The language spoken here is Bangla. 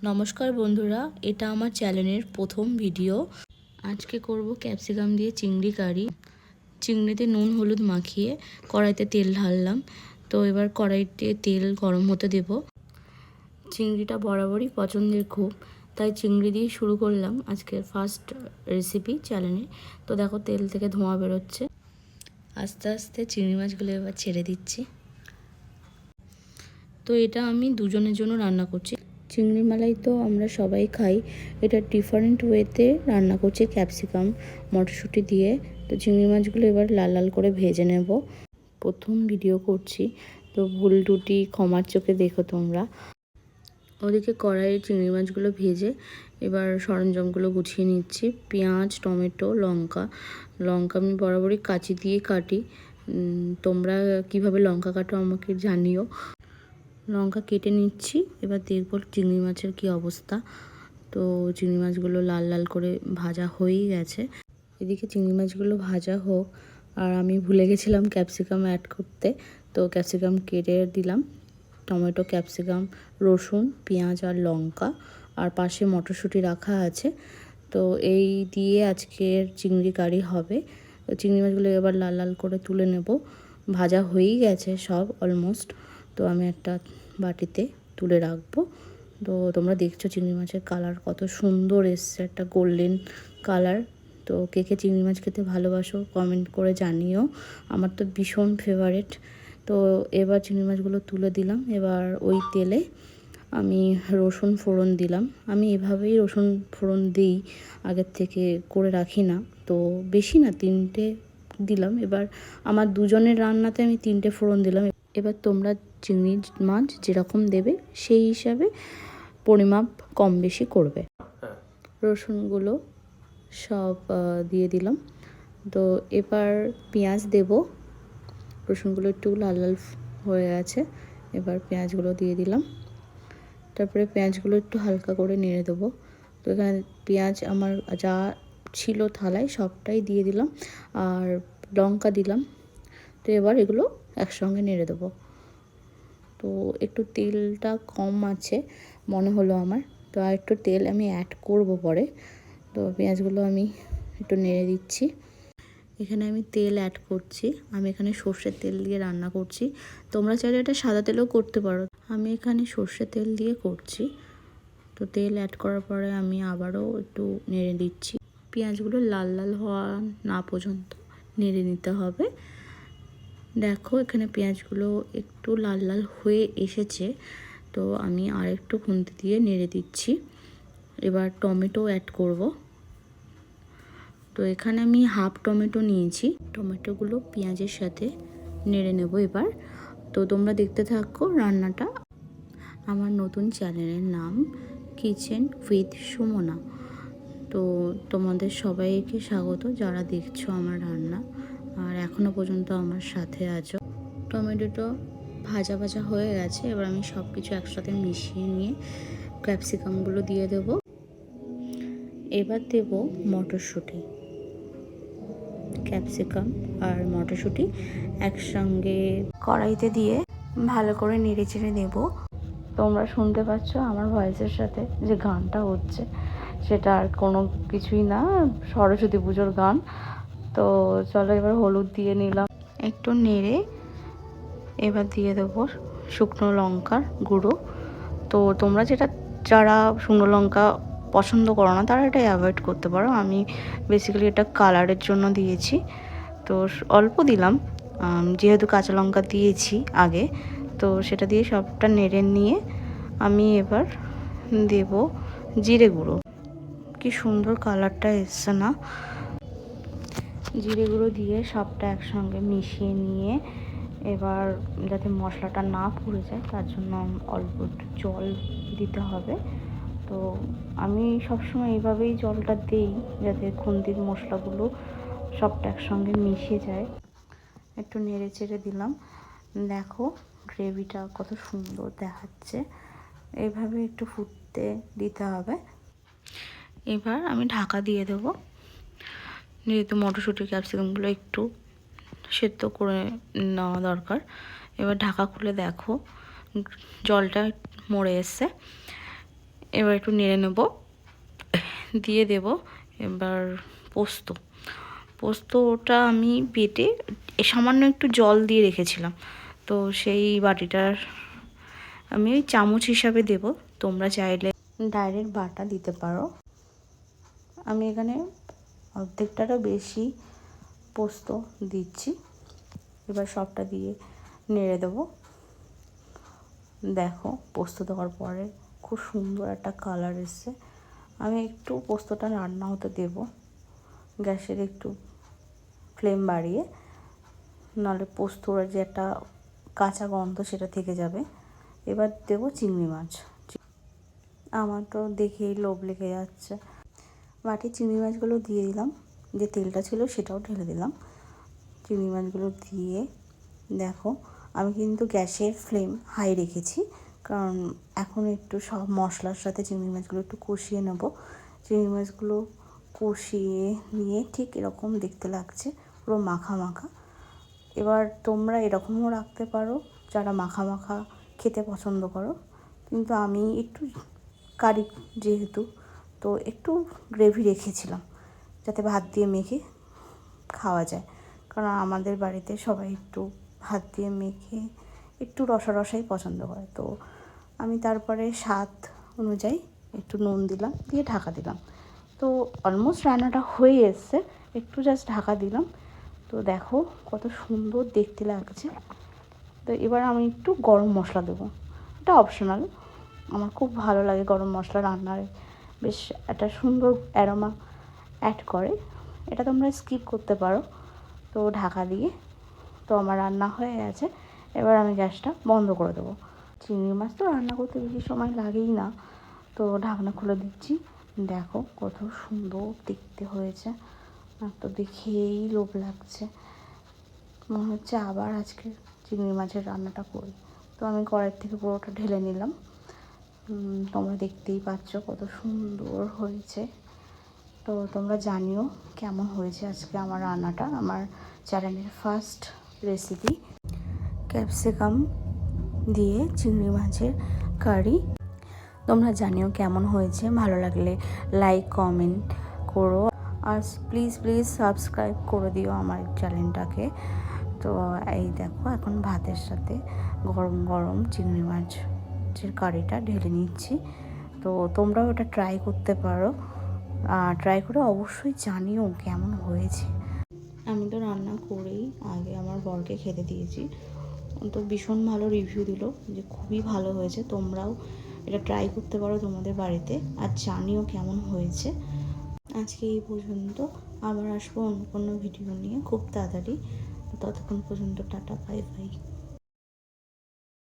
নমস্কার বন্ধুরা, এটা আমার চ্যানেলের প্রথম ভিডিও। আজকে করব ক্যাপসিকাম দিয়ে চিংড়ি কারি। চিংড়িতে নুন হলুদ মাখিয়ে কড়াইতে তেল ঢাললাম। তো এবার কড়াইতে তেল গরম হতে দেব। চিংড়িটা বরাবরই পছন্দের খুব, তাই চিংড়ি দিয়ে শুরু করলাম আজকের ফার্স্ট রেসিপি চ্যানেলে। তো দেখো তেল থেকে ধোঁয়া বেরোচ্ছে। আস্তে আস্তে চিংড়ি মাছগুলো এবার ছেড়ে দিচ্ছি। তো এটা আমি দুজনের জন্য রান্না করছি। চিংড়ি মালাই তো আমরা সবাই খাই, এটা ডিফারেন্ট ওয়েতে রান্না করছি ক্যাপসিকাম মটরশুঁটি দিয়ে। তো চিংড়ি মাছগুলো এবার লাল লাল করে ভেজে নেব। প্রথম ভিডিও করছি, তো ভুল টুটি ক্ষমার চোখে দেখো তোমরা। ওদিকে কড়াইয়ে চিংড়ি মাছগুলো ভেজে এবার সরঞ্জামগুলো গুছিয়ে নিচ্ছি। পেঁয়াজ, টমেটো, লঙ্কা আমি বরাবরই কাঁচি দিয়ে কাটি। তোমরা কিভাবে লঙ্কা কাটো আমাকে জানিও। লঙ্কা কেটে নিচ্ছি। এবার দেখব চিংড়ি মাছের কি অবস্থা। তো চিংড়ি মাছগুলো লাল লাল করে ভাজা হয়েই গেছে। এদিকে চিংড়ি মাছগুলো ভাজা হোক, আর আমি ভুলে গেছিলাম ক্যাপসিকাম অ্যাড করতে। তো ক্যাপসিকাম কেটে দিলাম। টমেটো, ক্যাপসিকাম, রসুন, পেঁয়াজ আর লঙ্কা, আর পাশে মটরশুঁটি রাখা আছে। তো এই দিয়ে আজকের চিংড়ি কারি হবে। তো চিংড়ি মাছগুলো এবার লাল লাল করে তুলে নেব। ভাজা হয়েই গেছে সব অলমোস্ট। তো আমি একটা বাটিতে তুলে রাখবো। তো তোমরা দেখছো চিংড়ি মাছের কালার কত সুন্দর এসছে, একটা গোল্ডেন কালার। তো কে কে চিংড়ি মাছ খেতে ভালোবাসো কমেন্ট করে জানিও। আমার তো ভীষণ ফেভারিট। তো এবার চিংড়ি মাছগুলো তুলে দিলাম। এবার ওই তেলে আমি রসুন ফোড়ন দিলাম। আমি এভাবেই রসুন ফোড়ন দিই, আগের থেকে করে রাখি না। তো বেশি না, 3টে দিলাম। এবার আমার দুজনের রান্নাতে আমি 3টে ফোড়ন দিলাম। এবার তোমরা চিংড়ি মাছ যেরকম দেবে সেই হিসাবে পরিমাপ কম বেশি করবে। রসুনগুলো সব দিয়ে দিলাম। তো এবার পেঁয়াজ দেব। রসুনগুলো একটু লাল লাল হয়ে গেছে, এবার পেঁয়াজগুলো দিয়ে দিলাম। তারপরে পেঁয়াজগুলো একটু হালকা করে নেড়ে দেবো। তো এখানে পেঁয়াজ আমার যা ছিল থালায় সবটাই দিয়ে দিলাম, আর লঙ্কা দিলাম। তো এবার এগুলো একসঙ্গে নেড়ে দেবো। তো একটু তেলটা কম আছে মনে হলো আমার, তো আর একটু তেল আমি অ্যাড করব পরে। তো পেঁয়াজগুলো আমি একটু নেড়ে দিচ্ছি। এখানে আমি তেল অ্যাড করছি। আমি এখানে সর্ষের তেল দিয়ে রান্না করছি। তোমরা চাইলে এটা সাদা তেলেও করতে পারো, আমি এখানে সর্ষের তেল দিয়ে করছি। তো তেল অ্যাড করার পরে আমি আবারও একটু নেড়ে দিচ্ছি। পেঁয়াজগুলো লাল লাল হওয়া না পর্যন্ত নেড়ে নিতে হবে। দেখো এখানে পেঁয়াজগুলো একটু লাল লাল হয়ে এসেছে। তো আমি আর একটু খুন্তি দিয়ে নেড়ে দিচ্ছি। এবার টমেটো অ্যাড করব। তো এখানে আমি হাফ টমেটো নিয়েছি। টমেটোগুলো পেঁয়াজের সাথে নেড়ে নেব এবার। তো তোমরা দেখতে থাকো রান্নাটা। আমার নতুন চ্যানেলের নাম কিচেন উইথ সুমনা। তো তোমাদের সবাইকে স্বাগত যারা দেখছো আমার রান্না আর এখনও পর্যন্ত আমার সাথে আছো। টমেটোটা ভাজা ভাজা হয়ে গেছে। এবার আমি সব কিছু একসাথে মিশিয়ে নিয়ে ক্যাপসিকামগুলো দিয়ে দেব। এবার দেব মটরশুঁটি। ক্যাপসিকাম আর মটরশুঁটি একসঙ্গে কড়াইতে দিয়ে ভালো করে নেড়ে চেড়ে নেব। তোমরা শুনতে পাচ্ছ আমার ভয়েসের সাথে যে গানটা হচ্ছে, সেটা আর কোনো কিছুই না, সরস্বতী পুজোর গান। তো চলো এবার হলুদ দিয়ে নিলাম, একটু নেড়ে এবার দিয়ে দেবো শুকনো লঙ্কার গুঁড়ো। তো তোমরা যারা শুকনো লঙ্কা পছন্দ করো না তারা এটা অ্যাভয়েড করতে পারো। আমি বেসিক্যালি এটা কালারের জন্য দিয়েছি, তো অল্প দিলাম যেহেতু কাঁচা লঙ্কা দিয়েছি আগে। তো সেটা দিয়ে সবটা নেড়ে নিয়ে আমি এবার দেব জিরে গুঁড়ো। কি সুন্দর কালারটা এসছে না? জিরে গুঁড়ো দিয়ে সবটা একসঙ্গে মিশিয়ে নিয়ে এবার যাতে মশলাটা না পুড়ে যায় তার জন্য অল্প একটু জল দিতে হবে। তো আমি সবসময় এইভাবেই জলটা দিই যাতে খুন্তির মশলাগুলো সবটা একসঙ্গে মিশে যায়। একটু নেড়ে চেড়ে দিলাম। দেখো গ্রেভিটা কত সুন্দর দেখাচ্ছে। এইভাবে একটু ফুটতে দিতে হবে। এবার আমি ঢাকা দিয়ে দেবো, যেহেতু মটরশুঁটি ক্যাপসিকামগুলো একটু সেদ্ধ করে নেওয়া দরকার। এবার ঢাকা খুলে দেখো জলটা মরে এসছে। এবার একটু নেড়ে নেব, দিয়ে দেব এবার পোস্ত। পোস্তটা আমি বেটে সামান্য একটু জল দিয়ে রেখেছিলাম, তো সেই বাটিটার আমি ওই চামচ হিসাবে দেব। তোমরা চাইলে ডাইরেক্ট বাটা দিতে পারো। আমি এখানে অর্ধেকটারও বেশি পোস্ত দিচ্ছি। এবার সবটা দিয়ে নেড়ে দেবো। দেখো পোস্ত দেওয়ার পরে খুব সুন্দর একটা কালার এসছে। আমি একটু পোস্তটা রান্না হতে দেব, গ্যাসের একটু ফ্লেম বাড়িয়ে, নাহলে পোস্তর যে একটা কাঁচা গন্ধ সেটা থেকে যাবে। এবার দেবো চিংড়ি মাছ। আমার তো দেখেই লোভ লেগে যাচ্ছে। বাটি চিংড়ি মাছগুলো দিয়ে দিলাম, যে তেলটা ছিল সেটাও ঢেলে দিলাম। চিংড়ি মাছগুলো দিয়ে দেখো আমি কিন্তু গ্যাসের ফ্লেম হাই রেখেছি, কারণ এখন একটু সব মশলার সাথে চিংড়ি মাছগুলো একটু কষিয়ে নেব। চিংড়ি মাছগুলো কষিয়ে নিয়ে ঠিক এরকম দেখতে লাগছে, পুরো মাখা মাখা। এবার তোমরা এরকমও রাখতে পারো যারা মাখা মাখা খেতে পছন্দ করো, কিন্তু আমি একটু কারি যেহেতু, তো একটু গ্রেভি রেখেছিলাম যাতে ভাত দিয়ে মেখে খাওয়া যায়। কারণ আমাদের বাড়িতে সবাই একটু ভাত দিয়ে মেখে একটু রসা রসাই পছন্দ করে। তো আমি তারপরে স্বাদ অনুযায়ী একটু নুন দিলাম, দিয়ে ঢাকা দিলাম। তো অলমোস্ট রান্নাটা হয়ে এসছে, একটু জাস্ট ঢাকা দিলাম। তো দেখো কত সুন্দর দেখতে লাগছে। তো এবার আমি একটু গরম মশলা দেবো, এটা অপশনাল। আমার খুব ভালো লাগে গরম মশলা রান্নায়, বেশ একটা সুন্দর অ্যারোমা অ্যাড করে। এটা তোমরা স্কিপ করতে পারো। তো ঢাকা দিয়ে তো আমার রান্না হয়ে গেছে। এবার আমি গ্যাসটা বন্ধ করে দেবো। চিংড়ি মাছ তো রান্না করতে বেশি সময় লাগেই না। তো ঢাকনা খুলে দিচ্ছি। দেখো কত সুন্দর দেখতে হয়েছে, আর তো দেখেই লোভ লাগছে। মনে হচ্ছে আবার আজকে চিংড়ি মাছের রান্নাটা করি। তো আমি কড়াইয়ের থেকে পুরোটা ঢেলে নিলাম। তোমরা দেখতেই পাচ্ছ কত সুন্দর হয়েছে। তো তোমরা জানিও কেমন হয়েছে আজকে আমার রান্নাটা। আমার চ্যানেলের ফার্স্ট রেসিপি ক্যাপসিকাম দিয়ে চিংড়ি মাছের কারি। তোমরা জানিও কেমন হয়েছে। ভালো লাগলে লাইক কমেন্ট করো, আর প্লিজ সাবস্ক্রাইব করে দিও আমার চ্যানেলটাকে। তো এই দেখো এখন ভাতের সাথে গরম গরম চিংড়ি মাছের কারিটা ঢেলে নিচ্ছি। তো তোমরাও এটা ট্রাই করতে পারো, ট্রাই করে অবশ্যই জানিও কেমন হয়েছে। আমি তো রান্না করেই আগে আমার বরকে খেতে দিয়েছি, তো ভীষণ ভালো রিভিউ দিল যে খুবই ভালো হয়েছে। তোমরাও এটা ট্রাই করতে পারো তোমাদের বাড়িতে, আর জানিও কেমন হয়েছে। আজকে এই পর্যন্ত, আবার আসবো অন্য কোনো ভিডিও নিয়ে খুব তাড়াতাড়ি। ততক্ষণ পর্যন্ত টাটা, বাই বাই।